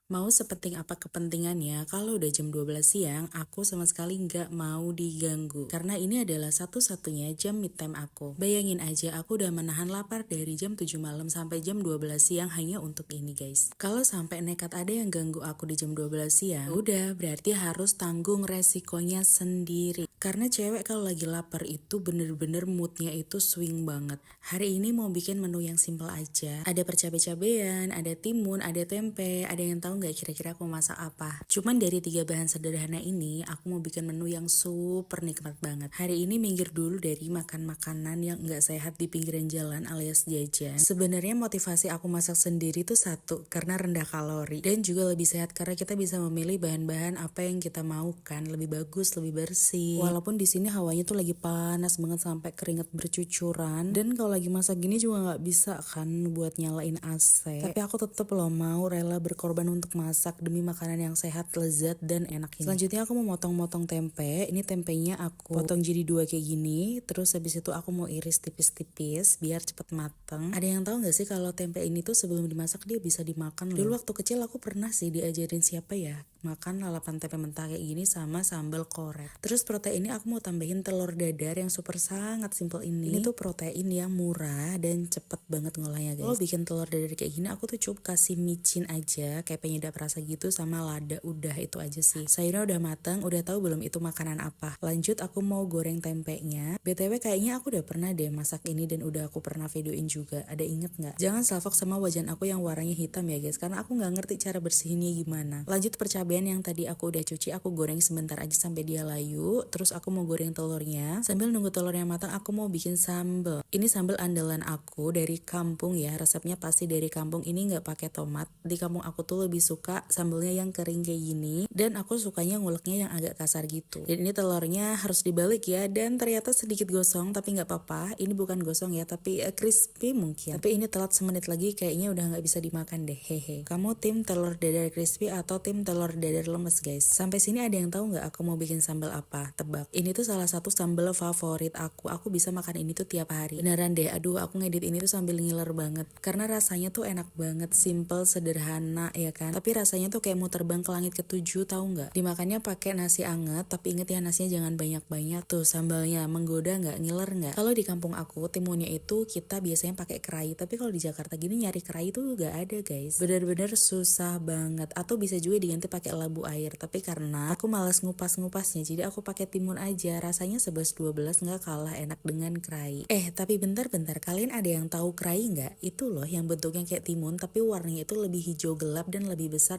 Mau sepenting apa kepentingannya, kalau udah jam 12 siang, aku sama sekali nggak mau diganggu. Karena ini adalah satu-satunya jam mid time aku. Bayangin aja, aku udah menahan lapar dari jam 7 malam sampai jam 12 siang hanya untuk ini guys. Kalau sampai nekat ada yang ganggu aku di jam 12 siang, udah berarti harus tanggung resikonya sendiri. Karena cewek kalau lagi lapar itu bener-bener moodnya itu swing banget. Hari ini mau bikin menu yang simple aja. Ada percabe-cabean, ada timun, ada tempe, ada yang tahu nggak kira-kira aku masak apa? Cuman dari 3 bahan sederhana ini, aku mau bikin menu yang super nikmat banget. Hari ini minggir dulu dari makan makanan yang nggak sehat di pinggiran jalan alias jajan. Sebenarnya motivasi aku masak sendiri tuh satu, karena rendah kalori. Dan juga lebih sehat karena kita bisa memilih bahan-bahan apa yang kita mau kan. Lebih bagus, lebih bersih. Walaupun di sini hawanya tuh lagi panas banget sampai keringat bercucuran. Dan kalau lagi masak gini juga nggak bisa kan buat nyalain AC. Tapi aku tetep loh mau rela berkorban untuk masak demi makanan yang sehat, lezat, dan enak ini. Selanjutnya aku mau motong-motong tempe. Ini tempenya aku potong jadi 2 kayak gini. Terus habis itu aku mau iris tipis-tipis biar cepet mateng. Ada yang tahu nggak sih kalau tempe ini tuh sebelum dimasak dia bisa dimakan loh. Dulu waktu kecil aku pernah sih diajarin siapa ya makan lalapan tempe mentah kayak gini sama sambal korek. Terus protein ini aku mau tambahin telur dadar yang super sangat simple ini. Ini tuh protein yang murah dan cepet banget ngolahnya guys. Kalau bikin telur dadar kayak gini aku tuh cukup kasih micin aja kayak penyedap rasa gitu sama lada, udah itu aja sih. Sayurnya udah mateng, udah tahu belum itu makanan apa. Lanjut aku mau goreng tempenya. BTW kayaknya aku udah pernah deh masak ini dan udah aku pernah videoin juga. Ada inget nggak? Jangan salfok sama wajan aku yang warnanya hitam ya guys, karena aku nggak ngerti cara bersihinnya gimana. Lanjut percabean yang tadi aku udah cuci, aku goreng sebentar aja sampai dia layu. Terus aku mau goreng telurnya. Sambil nunggu telurnya matang, aku mau bikin sambal. Ini sambal andalan aku dari kampung ya. Resepnya pasti dari kampung. Ini nggak pakai tomat. Di kampung aku tuh lebih suka sambalnya yang kering kayak gini. Dan aku sukanya nguleknya yang agak kasar gitu. Dan ini telurnya harus dibalik ya. Dan ternyata sedikit gosong, tapi nggak apa-apa. Ini bukan gosong ya, tapi crispy mungkin. Tapi ini telat semenit lagi, kayaknya udah nggak bisa dimakan deh. Hehe. Kamu tim telur dadar crispy atau tim telur dadar lemes guys? Sampai sini ada yang tahu nggak aku mau bikin sambal apa? Tebak. Ini tuh salah satu sambal favorit aku. Aku bisa makan ini tuh tiap hari. Beneran deh, aduh aku ngedit ini tuh sambil ngiler banget. Karena rasanya tuh enak banget, simple, sederhana ya kan. Tapi rasanya tuh kayak mau terbang ke langit ketujuh, tahu nggak? Dimakannya pakai nasi anget, tapi inget ya nasinya jangan banyak-banyak. Tuh sambalnya menggoda nggak, ngiler nggak? Kalau di kampung aku timunnya itu kita biasanya pakai kerai. Tapi kalau di Jakarta gini nyari kerai tuh nggak ada guys. Bener-bener susah banget. Atau bisa juga diganti pakai labu air. Tapi karena aku malas ngupas-ngupasnya, jadi aku pakai timun aja. Rasanya 11-12 nggak kalah enak dengan kerai. Tapi bentar-bentar, kalian ada yang tahu kerai nggak? Itu loh yang bentuknya kayak timun tapi warnanya itu lebih hijau gelap dan lebih besar.